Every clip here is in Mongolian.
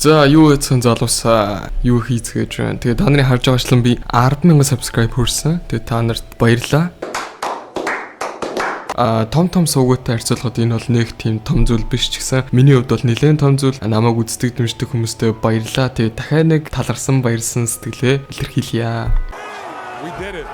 За юу хийсэн залуусаа юу хийцгээж байна. Тэгээ та нарын харж байгаачлан би 10,000 subscribe хүрсэн. Тэгээ та нарт баярлалаа. Том суугаатай харьцуулахад энэ бол нэг тийм том зүйл биш ч гэсэн миний хувьд бол нэлээд том зүйл. Намайг үздэг дэмждэг хүмүүстээ баярлалаа. Тэгээ дахиад нэг таларсан баярлсан сэтгэлээ илэрхийлье. We did it.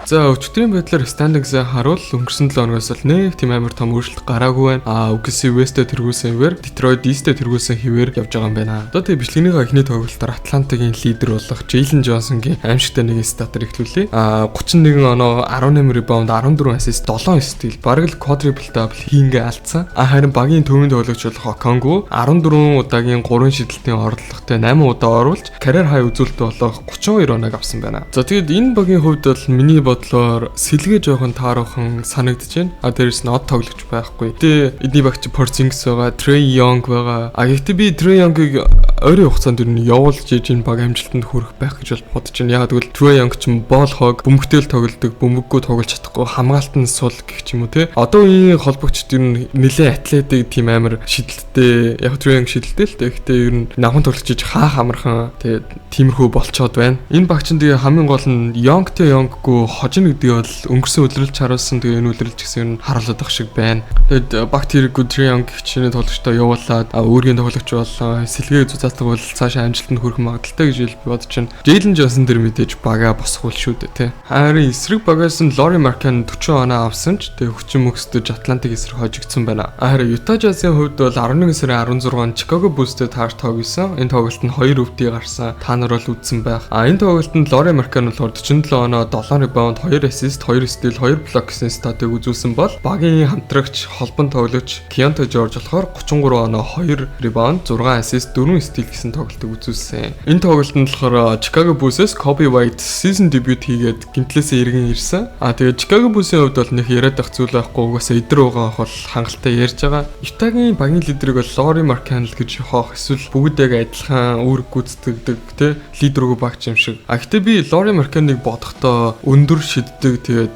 За өчигдрийн байдлаар стандингсаа харуул өнгөрсөн 7 хоногоос л нэг тийм амар том өөрчлөлт гараагүй байна. OKC West-тэй тэргүүлсэн хэвээр Detroit East-тэй тэргүүлсэн хэвээр явж байгаа юм байна. Одоо тэгээ бичлэгнийхээ эхний тоглолтоор Атлантагийн лидер болох Jalen Johnson-гийн аимшигтай нэг статер эхлүүлээ. 31 оноо 18 rebound 14 assist 7 steal бараг л quadruple double хийнгээ алдсан. Харин багийн төвийн тоглогч болох Okongwu 14 удаагийн 3 шидэлтийн орлоготой 8 удаа оруулж career high үзүүлэлт болох 32 оног авсан байна. За тэгээд энэ багийн хувьд бол миний бодлоор сэлгээ жоохон тааруухан санагдаж байна. Дээрээс нь од тоглогч байхгүй. Гэтэ эдний багч Porzingis байгаа, Trae Young байгаа. Гэхдээ би Trae Young-ыг ойрын хугацаанд ер нь явуулж иж энэ баг амжилтанд хүрэх байх гэж бодож байна. Яг тэгвэл Trae Young ч боол хог, бөмбөгтэй тоглодог, бөмбөггүй тоглож чадахгүй, хамгаалтан сул гэх юм уу те. Одоо энэ холбогчд ер нь нэлээд атлетик тийм амар шидэлттэй, яг Trae Young шидэлтэй л те. Гэхдээ ер нь намхан тоглож иж хамархан тэгээд тиймэрхүү болцоод байна. Энэ багч нь тэгээ хамгийн гол нь Young-тэй Young-гүй хожин гэдэг бол өнгөрсөн өдрөлж харуулсан. Тэгээ энэ өдрөлж гэсэн нь харуулдаг байх шиг байна. Тэгээд багт хэрэг Trae Young хичнээн тоглогчтой явуулаад өөрийн тоглогч боллоо. Сэлгээ зүцаатдаг бол цаашаа амжилтанд хүрэх магадaltaй гэж би бодож байна. Jalen Johnson дэр мэдээж бага босхуул шүү дээ тий. Харин эсрэг багаас нь Lauri Markkanen 40 оноо авсан ч тэгээ хүчин мөхсдөж Атлантик эсрэг хожигдсон байна. Харин Utah Jazz-ийн хувьд бол 11 сарын 16-нд Chicago Bulls-тэй таарч тоглосон. Энэ тоглолт нь 2 өвдөө гарсан. Та нар бол үзсэн байх. Энэ тоглолтод Lauri Markkanen болохоор 47 оноо 7 rebound 2 assist, 2 steal, 2 block гэсэн статыг үзүүлсэн бол багийн хамтрагч холбон тоглогч Keyonte George болохоор 33 оноо 2 rebound, 6 assist, 4 steal гэсэн тоглолтыг үзүүлсэн. Энэ тоглолтод болохоор Chicago Bulls-с Kobe White season debut хийгээд гинтлээсээ эргэн ирсэн. Тэгээд Chicago Bulls-ийн хувьд бол нэг яриад байх зүйл байхгүй. Угаасаа эдэр угаах бол хангалттай ярьж байгаа. Utah-гийн багийн лидерийг бол Lauri Markkanen гэж хоох эсвэл бүгд яг адилхан үүрэг гүйцэтгэдэг те лидергүй багч юм шиг. Гэхдээ би Lauri Markkanen-ыг бодохдоо өндөр шиддэг тэгээд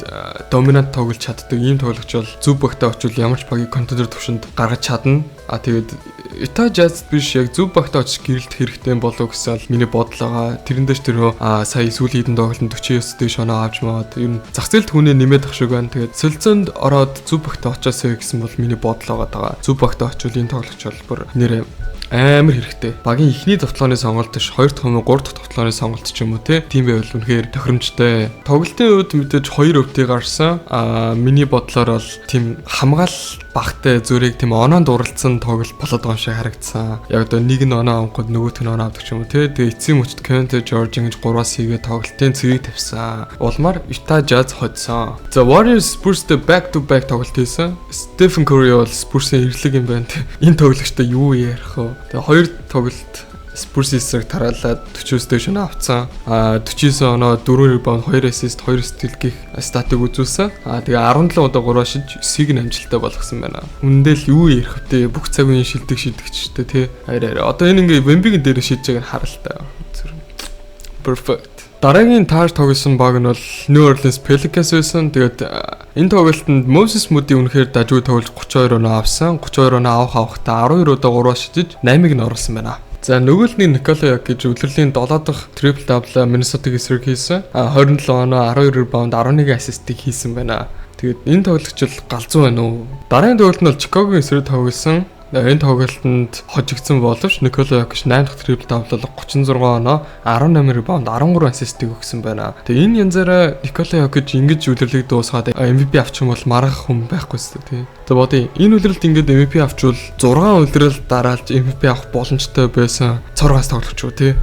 доминант тоглож чаддаг ийм тоглогч бол зөв багтаа очивол ямар ч багийн контендер төвшөнд гаргаж чадна. Тэгээд Utah Jazz биш яг зөв багтаа очиж гэрэлт хэрэгтэй болов гэсэн бол миний бодол байгаа. Тэрэн дээр тэр сая сүүлийн хэдэн тоглолтод 49 дэх оноо авч маад ер нь зах зээлд хүнээ нэмээд ах шиг байна. Тэгээд солилцоонд ороод зөв багтаа очиасаа гэсэн бол миний бодол байгаа. Зөв багтаа очивол энэ тоглогч бол бүр нэрээ амар хэрэгтэй. Багийн ихний тоглооны сонголт ш 2 дахь юм уу 3 дахь тоглооны сонголт ч юм уу те. Тийм байвал үнэхээр тохиромжтой. Тоглолтын үед мэдээж 2 өвдөө гарсан. Миний бодлоор бол тийм хамгаал багтай зүрийг тийм оноонд уралцсан тоглолт болоод байгаа юм шиг харагдсан. Яг одоо нэг нь оноо авахд нөгөөх нь оноо авдаг ч юм уу те. Тэгээ эцсийн мөчд Keyonte George ингэж 3-аас хийгээ тоглолтын цэрийг тавьсан. Улмаар Utah Jazz хоцсон. За Warriors Spurs-тэй back to back тоглолт хийсэн. Stephen Curry бол Spurs-ийн эрлэг юм байна те. Энэ тоглогчтой юу ярих вэ? Тэгээ хоёр тоглолт Spurs эсрэг тараалаад 40-с дээш оноо авцсан. 49 оноо 4 rebound 2 assist 2 steal гэх статыг үзүүлсэн. Тэгээ 17 удаа 3 шиж 9-ийг нь амжилттай болгосон байна. Үндэл юу ярих вэ? Бүх цаг үеийн шилдэг шидэгчтэй тий. Арай. Одоо энэ ингээ Wemby-гийн дээр шидэж байгааг харалтай. Perfect. Дараагийн таарч тоглосон баг нь бол New Orleans Pelicans байсан. Тэгээд энэ тоглолтод Moses Moody үнэхээр дажгүй тоглож 32 оноо авсан. 32 оноо авахтаа 12 удаа 3 шидэж 8-ыг нь оруулсан байна. За нөгөөлний Nikola Jokic гэж өдөрлийн 7 дахь triple double Minnesota-гийн эсрэг хийсэн. 27 оноо 12 rebound 11 assist-ийг хийсэн байна. Тэгээд энэ тоглогч л галзуу байна уу? Дараагийн тоглолт нь бол Chicago-гийн эсрэг тоглосон. Энэ тоглолтод хожигдсан боловч Nikola Jokic 8 дахь triple double 36 оноо 18 rebound 13 assist-ийг өгсөн байна. Тэгээ энэ янзаараа Nikola Jokic ингэж үлрэлийг дуусгаад MVP авчих юм бол маргах хүн байхгүйс тий. Тэгээ бодъё. Энэ үлрэлт ингэж MVP авчвал 6 үлрэл дараалж MVP авах боломжтой байсан цоргоос тоглогч уу тий.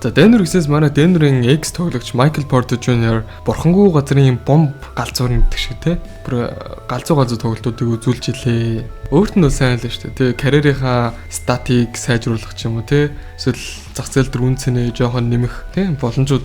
За Denver гэсээс манай Denver-ийн X тоглогч Michael Porter Jr. бурхангүй газрын бомб галзуурн гэдэг шиг тий. Бүр галзуу тоглолтуудыг үзүүлж илээ. Өөрт нь бол сайн л шүү дээ. Тэгээ карьерийнхаа статик сайжруулах ч юм уу те. Эсвэл зах зээл дээр үн цэнэ жоохон нэмэх те боломжууд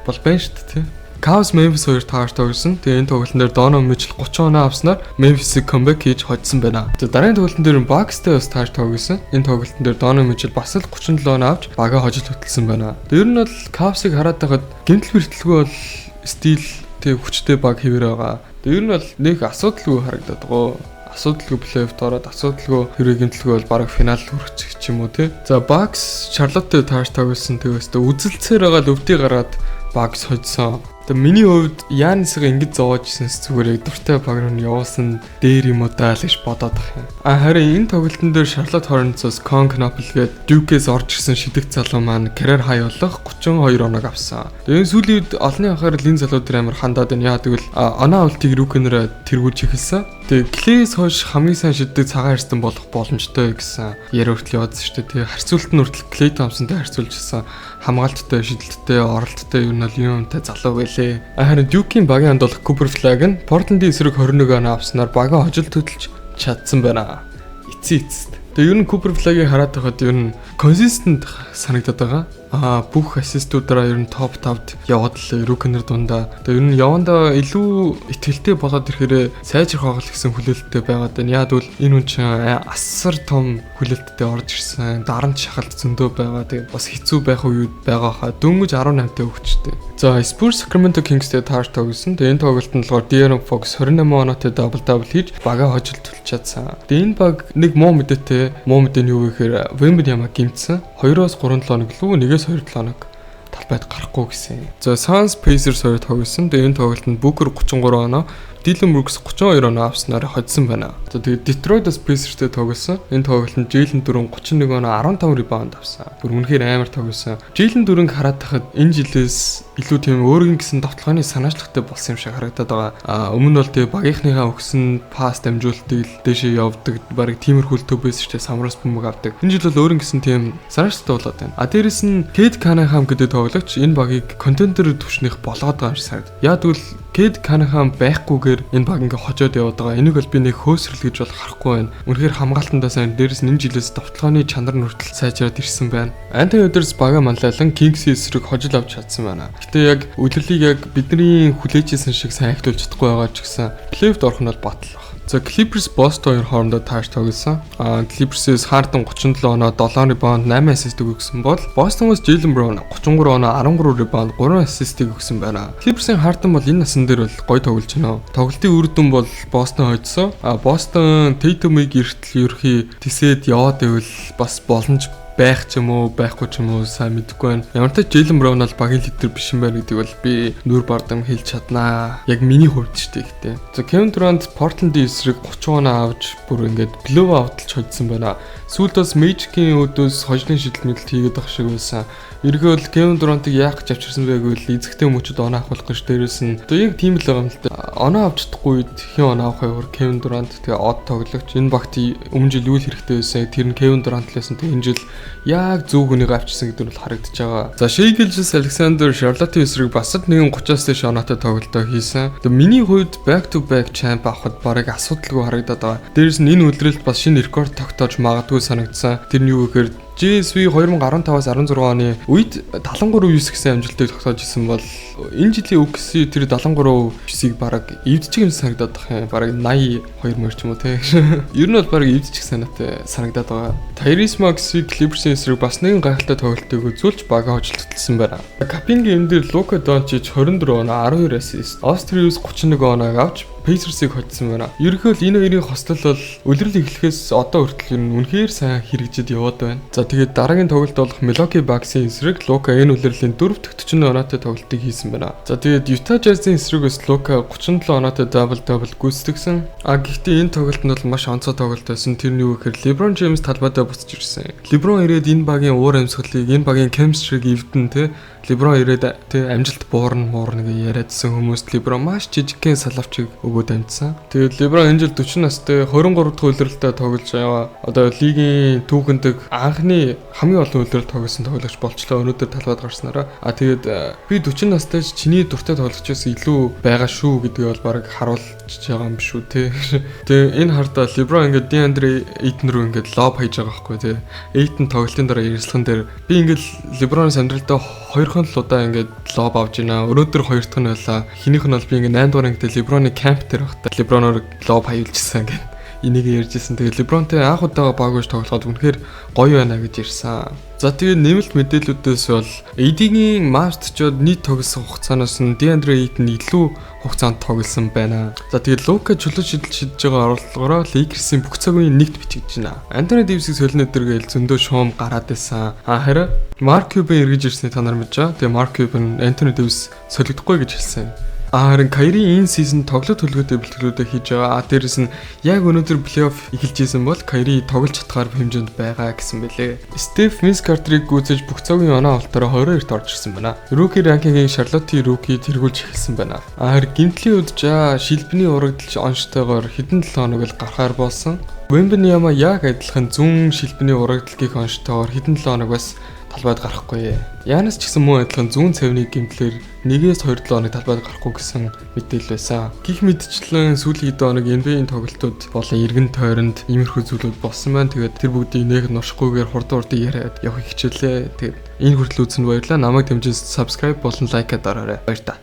бол байна шүү дээ те. Cavs Memphis 2 таарч тоглосон. Тэгээ энэ тоглолтын дээр Donovan Mitchell 30 оноо авснаар Memphis-ийг comeback хийж хоцсон байна. Тэгээ дараагийн тоглолтын дээр Bucks-тэй бас таарч тоглосон. Энэ тоглолтын дээр Donovan Mitchell бас л 37 оноо авч багаа хожил хөтөлсөн байна. Тэр нь бол Cavs-ыг хараад байхад гэмтэл бэртэлгүй бол стил тэг хүчтэй баг хэвээр байгаа. Тэр нь бол нэг асуудалгүй харагдаад байгаа. асуудалгүй плей-оффд ороод асуудалгүй хэрэг гэмтлгүй бол бараг финал хүрэх ч юм уу тий. За Bucks Charlotte тааш тоглосон тэгээс үзэлцээр байгаа лөвдий гараад Bucks хоцсон. Тэгээ миний хувьд Янисыг ингэж зовоожсэнс зүгээр дуртай баг руу явуулсан дээр юм уу даа л гэж бодоод байгаа юм. Харин энэ тоглолтын дээр Charlotte Hornets-оос Con Knopple гээд Duke-ээс орж ирсэн шидэг залуу маань career high болох 32 оног авсан. Тэгээ сүүлийн үед олонний анхаарал энэ залуу дээр амар хандаад байна. Яа тэгвэл оноо авалтыг рүүкнээр тэргүүлж эхэлсэн. Тэгээ Clay-с хойш хамгийн сайн шиддэг цагаан харьцан болох боломжтой гэсэн яриа хүртэл яваадсан шүү дээ. Тэгээ харьцуулт нь хүртэл Clay Thompson-тай харьцуулжсэн хамгаалттай, шидэлттэй, оролттой юу нь бол юмтай залуу байлээ. Харин Duke-ийн багийн ханд болох Cooper Flag нь Portland-ийн эсрэг 21 оноо авснаар багаа хожил хөдөлж чадсан байна. Эцээцэд. Тэгээ ер нь Cooper Flag-ийг хараад байхад ер нь consistent санагдаад байгаа. Бүх ассистуудаараа ер нь топ 5-д яваад л рүүкнер дундаа. Тэгээ ер нь явандаа илүү ихтгэлтэй болоод ирэхээр сайжрах хоол гэсэн хүлээлттэй байгаад байна. Яг бол энэ хүн чинь асар том хүлээлттэй орж ирсэн. Дарамт шахалт зөндөө байгаа. Тэгээ бас хэцүү байх үед байгаа хаа дөнгөж 18-тай өгчтэй. За Spurs Sacramento Kings-тэй таарч тоглосон. Тэгээ энэ тоглолтод болохоор De'Aaron Fox 28 оноотой double хийж багаа хожил төлж чадсан. Тэгээ энэ баг нэг муу мэдээтэй. Муу мэдээ нь юу гэхээр Wembanyama гимтсэн. 2-3 хоног лүү 1-2 хоног талбайд гарахгүй гэсэн. За Suns Pacers хоёр тоглосон. Тэгээ энэ тоглолтод Booker 33 оноо, Dylan Brooks 32 оноо авснаар хоцсон байна. За тэгээ Detroit-аас Pacers-тэй тоглосон. Энэ тоглолтод Jalen Duren 31 оноо 15 ребаунд авсан. Бүр үнэхээр амар тоглосон. Jalen Duren хараад тахад энэ жилээс илүү тийм өөрийн гэсэн давталгааны санаачлагтай болсон юм шиг харагдаад байгаа. Өмнө нь бол тэгээ багийнхныхаа өгсөн пас дамжуултыг л дээшээ явдаг, барыг тиймэрхүү төбөөс ч самраас бөмбөг авдаг. Энэ жил бол өөрийн гэсэн тийм санаачлагтай болоод байна. Дээрэс нь Cade Cunningham гэдэг тоглогч энэ багийг контендер төвшнийх болгоод байгаа юм шиг санагдав. Яг тэгвэл Cade Cunningham байхгүйгээр энэ баг ингээ хожоод яваад байгаа. Энийг бол би нэг хөөсрөл гэж бол харахгүй байна. Үнэхээр хамгаалтандаа сайн, дээрэс нь энэ жилээс давталгааны чанар нь хүртэл сайжраад ирсэн байна. Антони Эдвардс бага манлайлан Kings-ийн эсрэг хожил авч чадсан байна. Гэтэ яг үйлрэлийг яг бидний хүлээжсэн шиг сайн ахиулж чадахгүй байгаа ч гэсэн плей-оффд орох нь бол батал баг. За Clippers Boston хоорондоо тааш тоглосон. Clippers-ээс Harden 37 оноо 7 ребаунд 8 ассист өгсөн бол Boston-оос Jaylen Brown 33 оноо 13 ребаунд 3 ассистыг өгсөн байна. Clippers-ийн Harden бол энэ насан дээр бол гоё тоглож байна. Тоглолтын үр дүн бол Boston хоцсон. Boston Tatum-ыг эртэл ерхий тисээд яваад ивэл бас боломж байх ч юм уу байхгүй ч юм уу сайн мэдэхгүй байна. Ямар ч Jaylen Brown бол багийн лидер биш юм байна гэдэг бол би нүр бардам хэлж чаднаа. Яг миний хувьд ч гэхдээ. За Kevin Durant Portland-ийн эсрэг 30 оноо авч бүр ингээд blowout авталж хоцсон байна. Сүүлд бас Magic-ийн өдөөс хожлын шидэл мэдлэлт хийгээд байх шиг байсан. Ерөнхийдөө бол Kevin Durant-ыг яах гэж авчирсан бэ гэвэл эзэгтэй хүмүүчүүд оноо авах гэж дээрээс нь одоо яг тийм л байгаа юм л да. Оноо авч чадахгүй үед хэн оноо авах вэ? Kevin Durant тэгээ од тоглогч. Энэ багт өмнө жил үйл хэрэгтэй байсан. Тэр нь Kevin Durant-лээс нь энэ жил яг зөв хүнийг авчирсан гэдэг нь бол харагдаж байгаа. За Shai Gilgeous-Alexander Charlotte-ийн эсрэг бас л нэгэн 30-аас дээш оноотой тоглолтоо хийсэн. Тэгээ миний хувьд back to back champ авахд барыг асуудалгүй харагдаад байгаа. Дээрээс нь энэ үлрэлт бас шинэ рекорд тогтоож магадгүй санагдсан. Тэр нь юу гэхээр GSV 2015-аас 16 оны үед 73-9 гэсэн амжилтыг тогтоож исэн бол энэ жилийн OKC тэр 73-9-ийг бараг эвдчих юм санагдаад байгаа юм. Бараг 82 мөр ч юм уу те. Ер нь бол бараг эвдчих санаатай санагдаад байгаа. Tyrese Maxey Clippers-ийн эсрэг бас нэгэн гайхалтай тоглолтыг үзүүлж багаа хожигдталсан байна. Capingi энэ дээр Luka Doncic 24 оноо 12 ассист, Austin Reeves 31 оноо авч Pacers-ыг хоцсон байна. Ерөнхийдөө энэ хоёрын хостол бол үлрэл эхлэхээс одоо хүртэл нь үнэхээр сайн хэрэгжиж яваад байна. За тэгээд дараагийн тоглолт болох Milwaukee Bucks-ийн эсрэг Luka энэ үлрэлийн 4-40 оноотой тоглолтыг хийсэн байна. За тэгээд Utah Jazz-ийн эсрэгээс Luka 37 оноотой double гүйцэтгэсэн. Гэхдээ энэ тоглолтод бол маш онцгой тоглолт байсан. Тэр нь юу гэхээр LeBron James талбайдаа буцаж ирсэн. LeBron ирээд энэ багийн уур амьсгалыг, энэ багийн chemistry-г эвдэн те LeBron ирээд те амжилт буурна гэж яриадсэн хүмүүст LeBron маш жижигхэн салавчийг өгөөд амжсан. Тэгээд LeBron энэ жил 40 настай 23 дахь үлрэлтэд тоглож байгаа. Одоо лигийн түүхэнд анхны хамгийн олон үлрэлт тоглосон тоглогч болчлоо. Өнөөдөр талбайд гарснараа. Тэгээд би 40 настай чиний дуртай тоглогчоос илүү байгаа шүү гэдгийг бол баг харуулж байгаа юм шүү те. Тэгээд энэ хартаа LeBron ингээд DeAndre Ayton руу ингээд лоб хийж байгаа байхгүй те. Ayton тоглолтын дараа ярилцлаган дээр би ингээд LeBron сандралдаа 2 удаа ингээд лоб авж байна. Өнөөдөр 2 дахь нь байлаа. Хинийх нь бол би ингээд 8 дугаар ангид LeBron-ы camp дээр байхдаа LeBron-оор лоб хаяулжсэн ингээд энийг ярьжсэн. Тэгээд LeBronтэй анх удаага баг ууж тоглоход үнэхээр гоё байна гэж ирсэн. За тэгээд нэмэлт мэдээллүүдээс бол AD-ийн Mavs-чод нийт тоглосон хугацаанаас нь DeAndre Ayton илүү хугацаанд тоглосон байна. За тэгээд Luka чөлөө шидэж байгаа орлогоороо Lakers-ийн бүх цагийн нэгт бичиж байна. Anthony Davis-ийг солино өдөргээл зөндөө шуум гараад байсан. Харин Mark Cuban эргэж ирсний та нар мэдэж байгаа. Тэгээд Mark Cuban Anthony Davis солигдохгүй гэж хэлсэн. Харин Kyrie энэ сизон тоглолт төлөвлөгөөтэй бэлтгэлүүдээ хийж байгаа. Дээрээс нь яг өнөөдөр плей-офф эхэлж исэн бол Kyrie тоглож чадхаар хэмжээнд байгаа гэсэн бэлээ. Steph Carter-ыг гүйцэж бүх цагийн оноо олтороо 22-т орж ирсэн байна. Rookie ranking-ийн Charlotte Rookie тэргүүлж эхэлсэн байна. Харин гэмтлийн үед шилбэний урагдалж онцтойгоор хэдэн 7 хоног л гарахаар болсон. Wembanyama яг адилхан зүүн шилбэний урагдлагын онцтойгоор хэдэн 7 хоног бас талбайд гарахгүй. Янас ч гэсэн мөн адилхан зүүн цавны гэмтлэр 1-2 хоног талбайд гарахгүй гэсэн мэдээлэл байсан. Гэх мэдчлэн сүүлийн хэд хоног NBA-ийн тоглолтууд болон эргэн тойронд иймэрхүү зүйлүүд болсон байна. Тэгээд тэр бүгдийг нэг нуршихгүйгээр хурд яриад явах хичээлээ. Тэгээд энэ хүртэл үзсэнд баярлалаа. Намайг дэмжиж subscribe болон лайк дараарай. Баяр та.